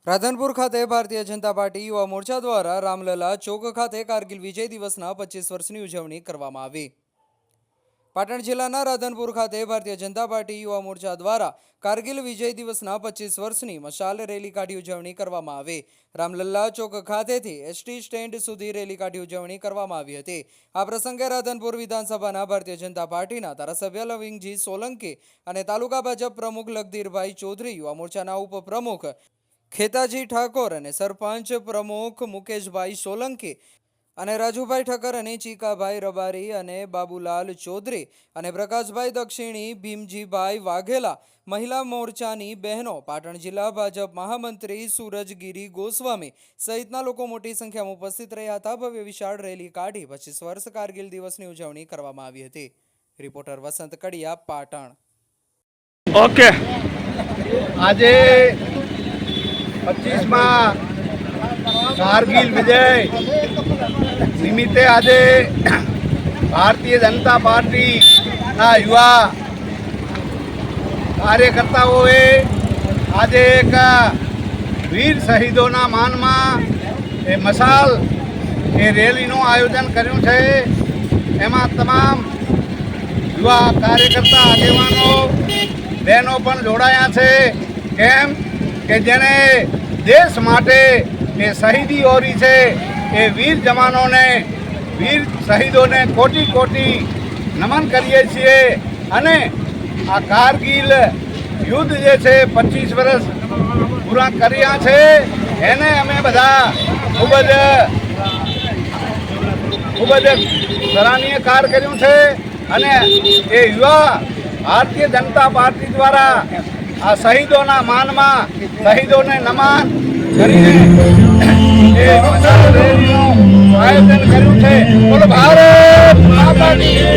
રાધનપુર ખાતે ભારતીય જનતા પાર્ટી યુવા મોરચા દ્વારા રામલલા ચોક ખાતે કારગિલ વિજય દિવસના 25 વર્ષની ઉજવણી કરવામાં આવી। પાટણ જિલ્લાના રાધનપુર ખાતે ભારતીય જનતા પાર્ટી યુવા મોરચા દ્વારા કારગિલ વિજય દિવસના 25 વર્ષની મશાલ રેલી કાઢી ઉજવણી કરવામાં આવી। રામલલા ચોક ખાતેથી એસટી સ્ટેન્ડ સુધી રેલી કાઢી ઉજવણી કરવામાં આવી હતી। આ પ્રસંગે રાધનપુર વિધાનસભાના ભારતીય જનતા પાર્ટીના ધારાસભ્ય લવિંગજી સોલંકી અને તાલુકા ભાજપ પ્રમુખ લખધીરભાઈ ચૌધરી, યુવા મોરચાના ઉપપ્રમુખ ખેતાજી ઠાકોર અને સરપંચ પ્રમુખ મુકેશભાઈ સોલંકી અને રાજુભાઈ ઠક્કર અને ચીકાભાઈ રબારી અને બાબુલાલ ચૌધરી અને પ્રકાશભાઈ દક્ષિણી, ભીમજીભાઈ વાઘેલા, મહિલા મોરચાની બહેનો, પાટણ જિલ્લા ભાજપ મહામંત્રી સૂરજગીરી ગોસ્વામી સહિતના લોકો મોટી સંખ્યામાં ઉપસ્થિત રહ્યા હતા। ભવ્ય વિશાળ રેલી કાઢી 25 વર્ષ કારગિલ દિવસની ઉજવણી કરવામાં આવી હતી। રિપોર્ટર વસંત કડિયા, પાટણ। ઓકે, આજે 25માં કારગિલ વિજય નિમિત્તે આજે ભારતીય જનતા પાર્ટીના યુવા કાર્યકર્તાઓએ આજે એક વીર શહીદોના માનમાં એ મશાલ એ રેલીનું આયોજન કર્યું છે। એમાં તમામ યુવા કાર્યકર્તા આગેવાનો બહેનો પણ જોડાયા છે। કેમ કે જેને દેશ માટે એ શહીદી ઓરી છે એ વીર જવાનોને, વીર શહીદોને કોટી કોટી નમન કરીએ છીએ। અને આ કારગિલ યુદ્ધ જે છે 25 વર્ષ પૂરા કર્યા છે એને અમે બધા ખૂબ જ સરાહનીય કાર્ય કર્યું છે। અને એ યુવા ભારતીય જનતા પાર્ટી દ્વારા આ શહીદોના માનમાં શહીદોને નમન કરીને એ મશાલ રેલીનું આયોજન કર્યું છે। બોલો ભારત માતા કી જય।